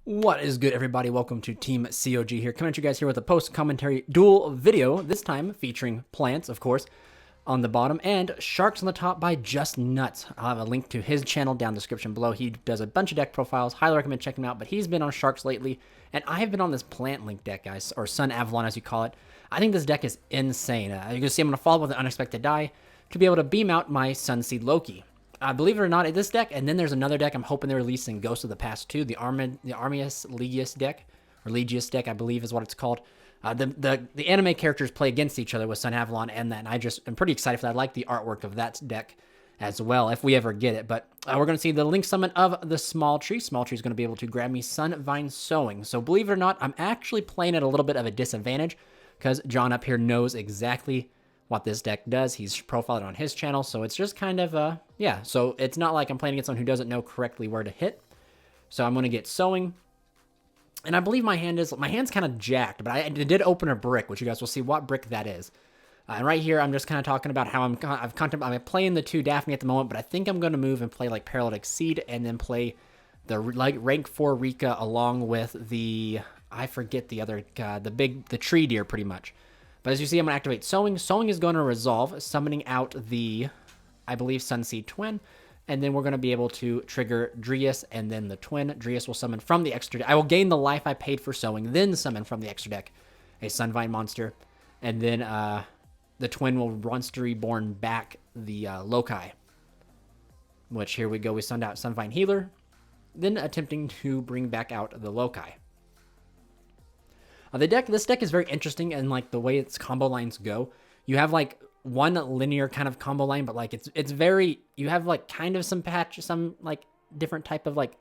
What is good, everybody? Welcome to Team COG here, coming at you guys here with a post-commentary duel video, this time featuring plants, of course, on the bottom, and sharks on the top by Just Nuts. I'll have a link to his channel down in the description below. He does a bunch of deck profiles. Highly recommend checking him out, but he's been on sharks lately, and I have been on this plant link deck, guys, or Sunavalon as you call it. I think this deck is insane. You can see I'm going to follow up with an unexpected die to be able to beam out my Sunseed Loki. Believe it or not, this deck, and then there's another deck I'm hoping they're releasing, Ghost of the Past 2, the Armius Legius deck, or Legius deck, I believe is what it's called. The anime characters play against each other with Sunavalon and that, and I'm pretty excited for that. I like the artwork of that deck as well, if we ever get it. But we're going to see the Link Summon of the Small Tree. Small Tree is going to be able to grab me Sunvine Sowing. So believe it or not, I'm actually playing at a little bit of a disadvantage, because John up here knows exactly what this deck does. He's profiled it on his channel, so it's just kind of, yeah. So it's not like I'm playing against someone who doesn't know correctly where to hit. So I'm going to get Sowing. And I believe my hand's kind of jacked, but I did open a brick, which you guys will see what brick that is. And right here, I'm just kind of talking about how I'm playing the 2 Daphne at the moment, but I think I'm going to move and play like Paralytic Seed, and then play the rank 4 Rika along with the, I forget the other god, the tree deer pretty much. But as you see, I'm going to activate Sowing. Sowing is going to resolve, summoning out the, I believe, Sunseed Twin. And then we're going to be able to trigger Drius and then the Twin. Drius will summon from the extra deck. I will gain the life I paid for Sowing, then summon from the extra deck a Sunvine monster. And then the Twin will Monster Reborn back the Loci. Which, here we go, we send out Sunvine Healer. Then attempting to bring back out the Loci. This deck is very interesting, and like the way its combo lines go. You have like one linear kind of combo line, but like it's very, you have like kind of some like different type of like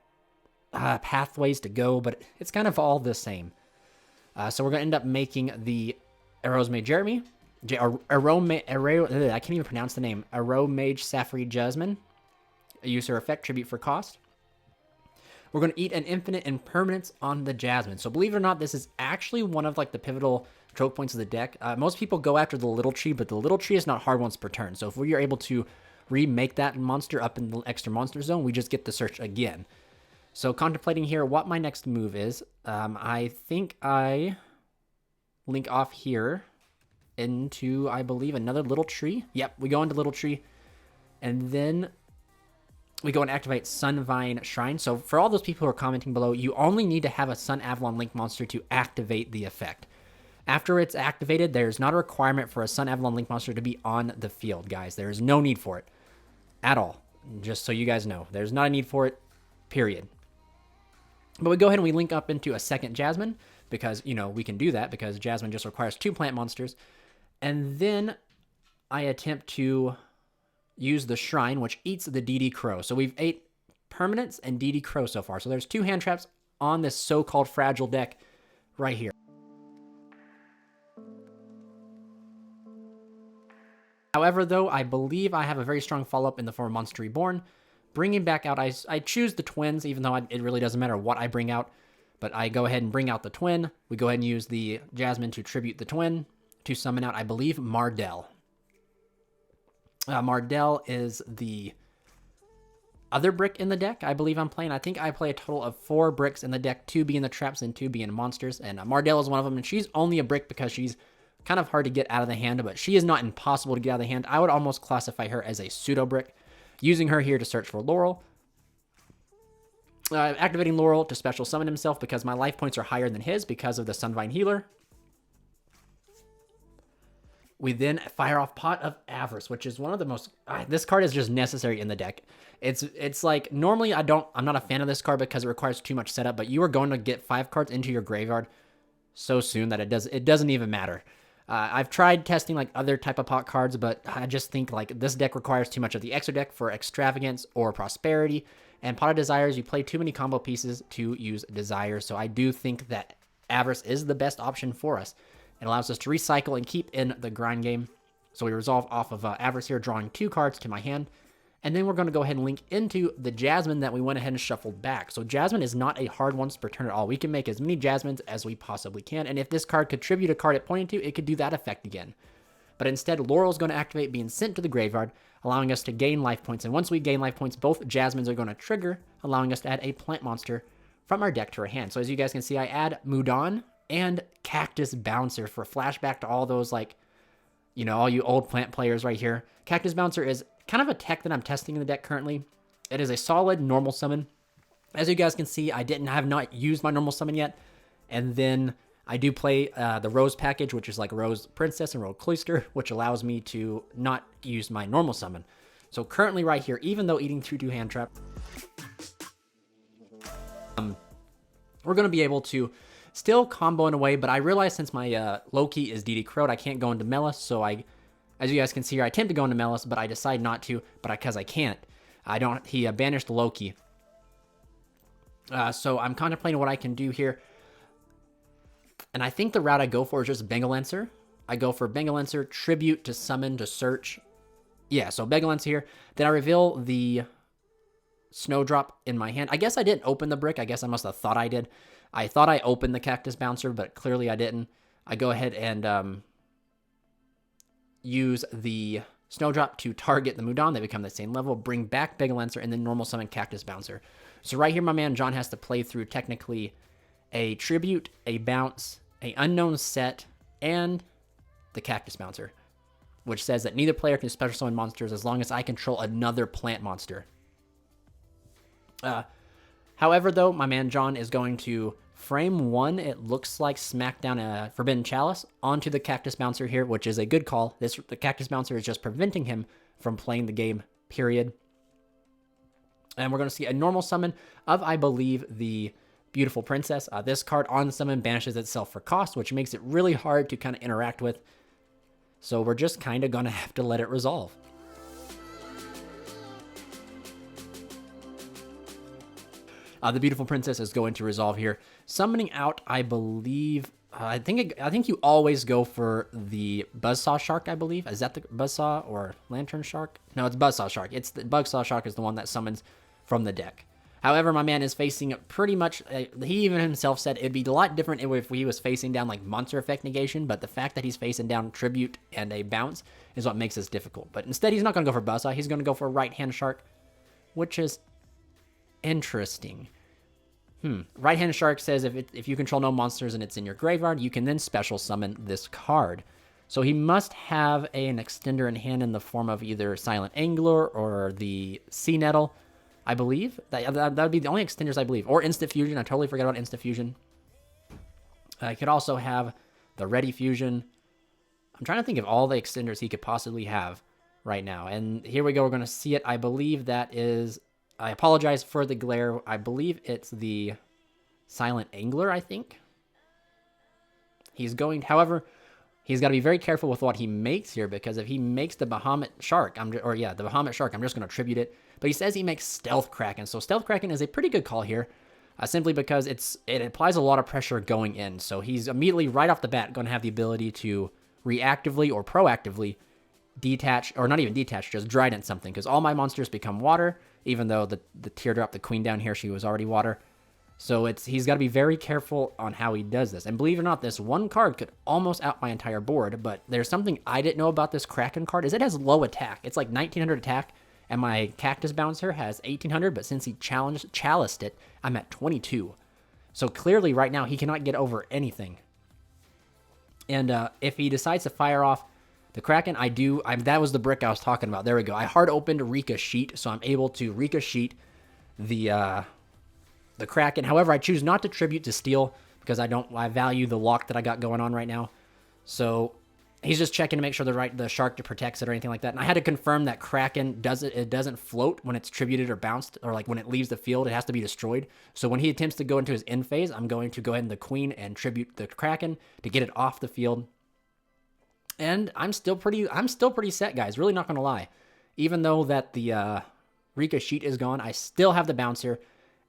pathways to go, but it's kind of all the same. So we're gonna end up making the Arrowsmage Jeremy, I can't even pronounce the name. Arrowmage Saffrey Jasmine, a user effect, tribute for cost. We're going to eat an infinite impermanence on the Jasmine. So believe it or not, this is actually one of like the pivotal choke points of the deck. Most people go after the little tree, but the little tree is not hard once per turn. So if we are able to remake that monster up in the extra monster zone, we just get the search again. So contemplating here what my next move is. I think I link off here into, I believe, another little tree. Yep, we go into little tree. And then we go and activate Sunvine Shrine. So for all those people who are commenting below, you only need to have a Sunavalon Link monster to activate the effect. After it's activated, there's not a requirement for a Sunavalon Link monster to be on the field, guys. There is no need for it at all. Just so you guys know, there's not a need for it, period. But we go ahead and we link up into a second Jasmine, because, you know, we can do that because Jasmine just requires 2 plant monsters. And then I attempt to use the Shrine, which eats the DD Crow. So we've ate permanents and DD Crow so far. So there's 2 hand traps on this so-called fragile deck right here. However, though, I believe I have a very strong follow-up in the form of Monster Reborn. Bringing back out, I choose the Twins, even though it really doesn't matter what I bring out. But I go ahead and bring out the Twin. We go ahead and use the Jasmine to tribute the Twin to summon out, I believe, Mardell. Mardell is the other brick in the deck I believe I'm playing. I think I play a total of 4 bricks in the deck, 2 being the traps and 2 being monsters. And Mardell is one of them, and she's only a brick because she's kind of hard to get out of the hand, but she is not impossible to get out of the hand. I would almost classify her as a pseudo brick. Using her here to search for Laurel. Activating Laurel to special summon himself because my life points are higher than his because of the Sunvine Healer. We then fire off Pot of Avarice, which is one of the most... this card is just necessary in the deck. It's like, normally I'm not a fan of this card because it requires too much setup, but you are going to get 5 cards into your graveyard so soon that it doesn't even matter. I've tried testing like other type of pot cards, but I just think like this deck requires too much of the extra deck for Extravagance or Prosperity. And Pot of Desires, you play too many combo pieces to use Desire. So I do think that Avarice is the best option for us. It allows us to recycle and keep in the grind game. So we resolve off of Avarice here, drawing 2 cards to my hand. And then we're going to go ahead and link into the Jasmine that we went ahead and shuffled back. So Jasmine is not a hard once per turn at all. We can make as many Jasmines as we possibly can. And if this card could tribute a card it pointed to, it could do that effect again. But instead, Laurel is going to activate, being sent to the graveyard, allowing us to gain life points. And once we gain life points, both Jasmines are going to trigger, allowing us to add a plant monster from our deck to our hand. So as you guys can see, I add Mudon and Cactus Bouncer for flashback to all those, like, you know, all you old plant players right here. Cactus Bouncer is kind of a tech that I'm testing in the deck currently. It is a solid normal summon. As you guys can see, I have not used my normal summon yet. And then I do play the Rose package, which is like Rose Princess and Rose Cloister, which allows me to not use my normal summon. So currently right here, even though eating 2/2 hand trap, we're going to be able to still combo in a way, but I realize since my Loki is DD Crowed, I can't go into Melis, so as you guys can see here, I attempt to go into Melis, but I decide not to, because I can't. He banished Loki. So I'm contemplating what I can do here. And I think the route I go for is just Bengal Lancer. I go for Bengal Lancer, Tribute to Summon to Search. Yeah, so Bengal Lancer here. Then I reveal the Snowdrop in my hand. I guess I didn't open the brick. I guess I must have thought I did. I thought I opened the Cactus Bouncer, but clearly I didn't. I go ahead and use the Snowdrop to target the Mudon. They become the same level. Bring back Bengal Lancer, and then normal summon Cactus Bouncer. So right here, my man John has to play through technically a Tribute, a Bounce, a Unknown Set, and the Cactus Bouncer, which says that neither player can special summon monsters as long as I control another plant monster. However, though, my man John is going to frame one, it looks like, smack down a Forbidden Chalice onto the Cactus Bouncer here, which is a good call. The Cactus Bouncer is just preventing him from playing the game, period. And we're going to see a normal summon of, I believe, the Beautiful Princess. This card on summon banishes itself for cost, which makes it really hard to kind of interact with. So we're just kind of going to have to let it resolve. The Beautiful Princess is going to resolve here. Summoning out, I believe, I think you always go for the Buzzsaw Shark, I believe. Is that the Buzzsaw or Lantern Shark? No, it's Buzzsaw Shark. It's the Buzzsaw Shark is the one that summons from the deck. However, my man is facing pretty much, he even himself said it'd be a lot different if he was facing down like Monster Effect Negation, but the fact that he's facing down Tribute and a Bounce is what makes this difficult. But instead, he's not going to go for Buzzsaw. He's going to go for Right-Hand Shark, which is interesting. Right-Hand Shark says if you control no monsters and it's in your graveyard, you can then special summon this card. So he must have an extender in hand in the form of either Silent Angler or the Sea Nettle, I believe. That would be the only extenders, I believe. Or Instant Fusion. I totally forgot about Instant Fusion. I could also have the Ready Fusion. I'm trying to think of all the extenders he could possibly have right now. And here we go. We're going to see it. I believe that is... I apologize for the glare. I believe it's the Silent Angler, I think. However, he's got to be very careful with what he makes here, because if he makes the Bahamut Shark, the Bahamut Shark, I'm just going to tribute it. But he says he makes Stealth Kraken. So Stealth Kraken is a pretty good call here, simply because it applies a lot of pressure going in. So he's immediately, right off the bat, going to have the ability to reactively or proactively detach, or not even detach, just Trident something, because all my monsters become water, even though the Teardrop, the queen down here, she was already water. So he's got to be very careful on how he does this. And believe it or not, this one card could almost out my entire board, but there's something I didn't know about this Kraken card, is it has low attack. It's like 1900 attack, and my Cactus Bouncer has 1800, but since he chaliced it, I'm at 22. So clearly right now he cannot get over anything. And if he decides to fire off the Kraken, that was the brick I was talking about. There we go. I hard opened Rika Sheet, so I'm able to Rika Sheet the Kraken. However, I choose not to tribute to steal because I value the lock that I got going on right now. So he's just checking to make sure the shark protects it or anything like that. And I had to confirm that Kraken doesn't float when it's tributed or bounced, or like when it leaves the field, it has to be destroyed. So when he attempts to go into his end phase, I'm going to go ahead and the Queen and tribute the Kraken to get it off the field. And I'm still pretty set, guys. Really not going to lie. Even though that the Rika Sheet is gone, I still have the Bouncer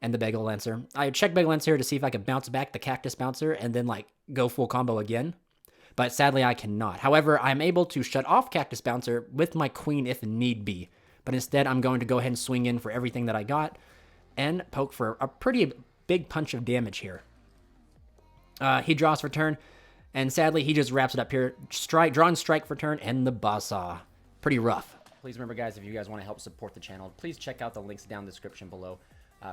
and the Bengal Lancer. I checked Bengal Lancer to see if I could bounce back the Cactus Bouncer and then like go full combo again. But sadly, I cannot. However, I'm able to shut off Cactus Bouncer with my Queen if need be. But instead, I'm going to go ahead and swing in for everything that I got and poke for a pretty big punch of damage here. He draws for turn. And sadly, he just wraps it up here. Drawn Strike for turn, and the Buzzsaw. Pretty rough. Please remember, guys, if you guys want to help support the channel, please check out the links down in the description below.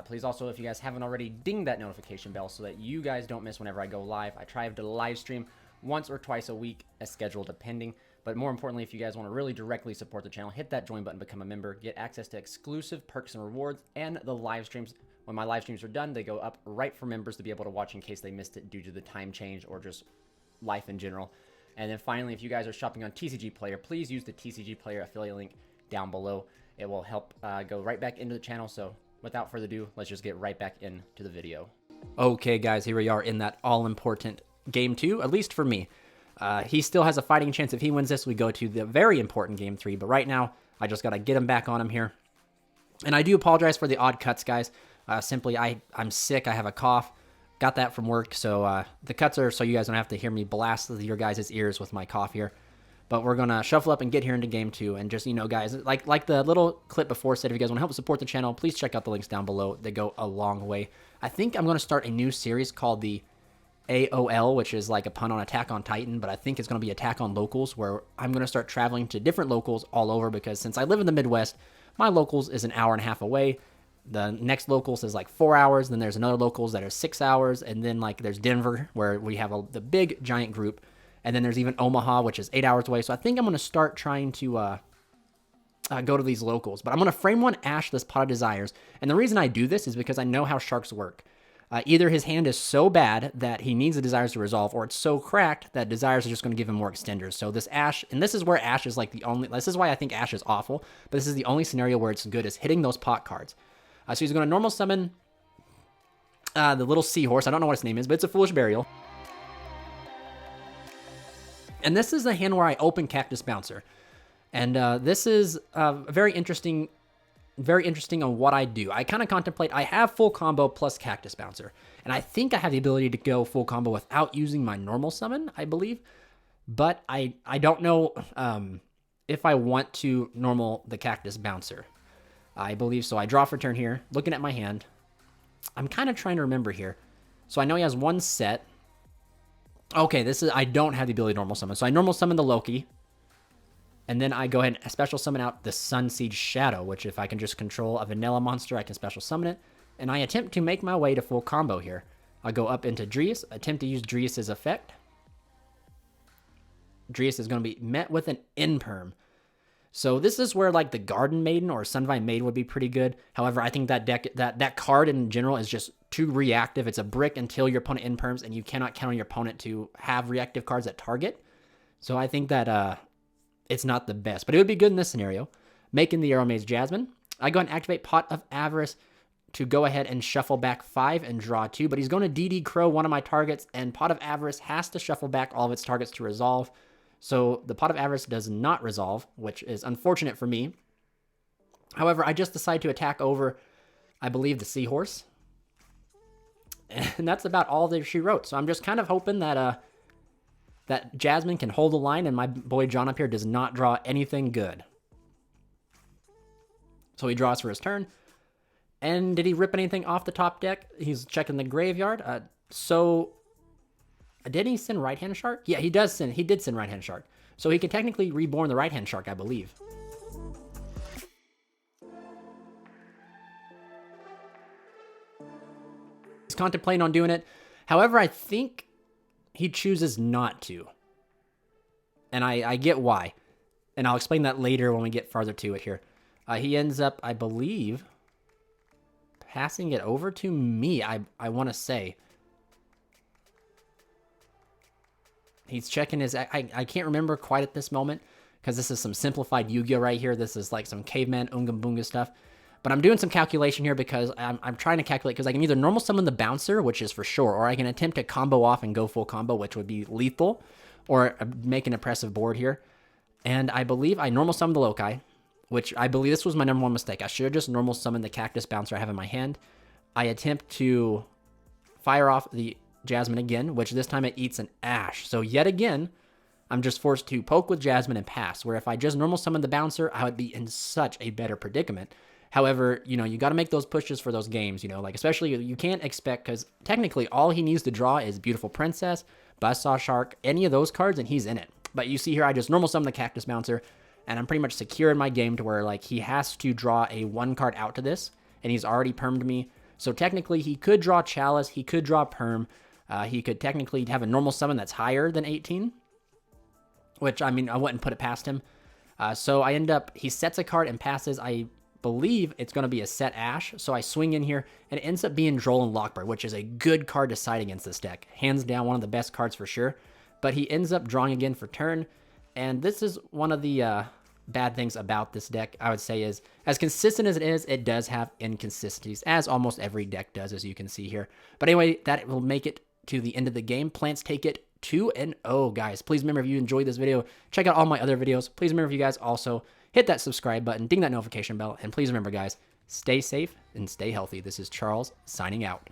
Please also, if you guys haven't already, ding that notification bell so that you guys don't miss whenever I go live. I try to live stream once or twice a week as scheduled, depending. But more importantly, if you guys want to really directly support the channel, hit that join button, become a member, get access to exclusive perks and rewards, and the live streams. When my live streams are done, they go up right for members to be able to watch in case they missed it due to the time change or just life in general. And then finally, if you guys are shopping on TCG Player, please use the TCG Player affiliate link down below. It will help go right back into the channel. So without further ado, let's just get right back into the video. Okay, guys, here we are in that all-important Game 2, at least for me. He still has a fighting chance. If he wins this, we go to the very important Game 3. But right now, I just got to get him back on him here. And I do apologize for the odd cuts, guys. Simply, I'm sick. I have a cough. Got that from work. So the cuts are so you guys don't have to hear me blast your guys' ears with my cough here. But we're going to shuffle up and get here into Game 2. And just, you know, guys, like the little clip before said, if you guys want to help support the channel, please check out the links down below. They go a long way. I think I'm going to start a new series called the AOL, which is like a pun on Attack on Titan, but I think it's going to be Attack on Locals, where I'm going to start traveling to different locals all over, because since I live in the Midwest, my locals is an hour and a half away. The next locals is like 4 hours. Then there's another locals that are 6 hours. And then like there's Denver, where we have the big giant group. And then there's even Omaha, which is 8 hours away. So I think I'm going to start trying to go to these locals. But I'm going to frame one Ash this Pot of Desires. And the reason I do this is because I know how sharks work. Either his hand is so bad that he needs the Desires to resolve, or it's so cracked that Desires are just going to give him more extenders. So this Ash, and this is where Ash is like the only, this is why I think Ash is awful, but this is the only scenario where it's good, is hitting those pot cards. So he's going to normal summon the little seahorse. I don't know what its name is, but it's a Foolish Burial. And this is the hand where I open Cactus Bouncer. And this is very interesting on what I do. I kind of contemplate, I have full combo plus Cactus Bouncer. And I think I have the ability to go full combo without using my normal summon, I believe. But I don't know if I want to normal the Cactus Bouncer. I believe so. I draw for turn here. Looking at my hand, I'm kind of trying to remember here. So I know he has one set. Okay, I don't have the ability to normal summon. So I normal summon the Loki. And then I go ahead and special summon out the Sun Siege Shadow, which if I can just control a vanilla monster, I can special summon it. And I attempt to make my way to full combo here. I'll go up into Dreas, attempt to use Dreas' effect. Dreas is going to be met with an Imperm. So this is where like the Garden Maiden or Sunvine Maiden would be pretty good. However, I think that deck, that card in general is just too reactive. It's a brick until your opponent Imperms, and you cannot count on your opponent to have reactive cards that target. So I think that it's not the best, but it would be good in this scenario. Making the Arrow Maze Jasmine. I go and activate Pot of Avarice to go ahead and shuffle back 5 and draw 2, but he's going to DD Crow one of my targets, and Pot of Avarice has to shuffle back all of its targets to resolve. So the Pot of Avarice does not resolve, which is unfortunate for me. However, I just decide to attack over, I believe, the Seahorse. And that's about all that she wrote. So I'm just kind of hoping that that Jasmine can hold the line, and my boy John up here does not draw anything good. So he draws for his turn. And did he rip anything off the top deck? He's checking the graveyard. Did he send Right Hand Shark? Yeah, he did send Right Hand Shark. So he can technically reborn the Right Hand Shark, I believe. He's contemplating on doing it. However, I think he chooses not to. And I get why. And I'll explain that later when we get farther to it here. He ends up, I believe, passing it over to me, I want to say. He's checking his... I can't remember quite at this moment, because this is some simplified Yu-Gi-Oh right here. This is like some caveman Unga Boonga stuff. But I'm doing some calculation here because I'm trying to calculate, because I can either normal summon the Bouncer, which is for sure, or I can attempt to combo off and go full combo, which would be lethal, or make an impressive board here. And I believe I normal summon the Loki, which I believe this was my number one mistake. I should have just normal summoned the Cactus Bouncer I have in my hand. I attempt to fire off the Jasmine again, which this time it eats an Ash. So yet again, I'm just forced to poke with Jasmine and pass, where if I just normal summon the Bouncer, I would be in such a better predicament. However, you know, you got to make those pushes for those games, you know, like especially you can't expect, because technically all he needs to draw is Beautiful Princess, Buzzsaw Shark, any of those cards, and he's in it. But you see here, I just normal summon the Cactus Bouncer, and I'm pretty much secure in my game to where like he has to draw a 1 card out to this, and he's already permed me. So technically, he could draw Chalice, he could draw Perm, he could technically have a normal summon that's higher than 18, which, I mean, I wouldn't put it past him. So I end up, he sets a card and passes. I believe it's going to be a set Ash, so I swing in here, and it ends up being Droll and Lockbird, which is a good card to side against this deck. Hands down, one of the best cards for sure. But he ends up drawing again for turn, and this is one of the bad things about this deck, I would say, is as consistent as it is, it does have inconsistencies, as almost every deck does, as you can see here. But anyway, that will make it to the end of the game. Plants take it 2-0, guys. Please remember, if you enjoyed this video, check out all my other videos. Please remember, if you guys also hit that subscribe button, ding that notification bell, and please remember, guys, stay safe and stay healthy. This is Charles signing out.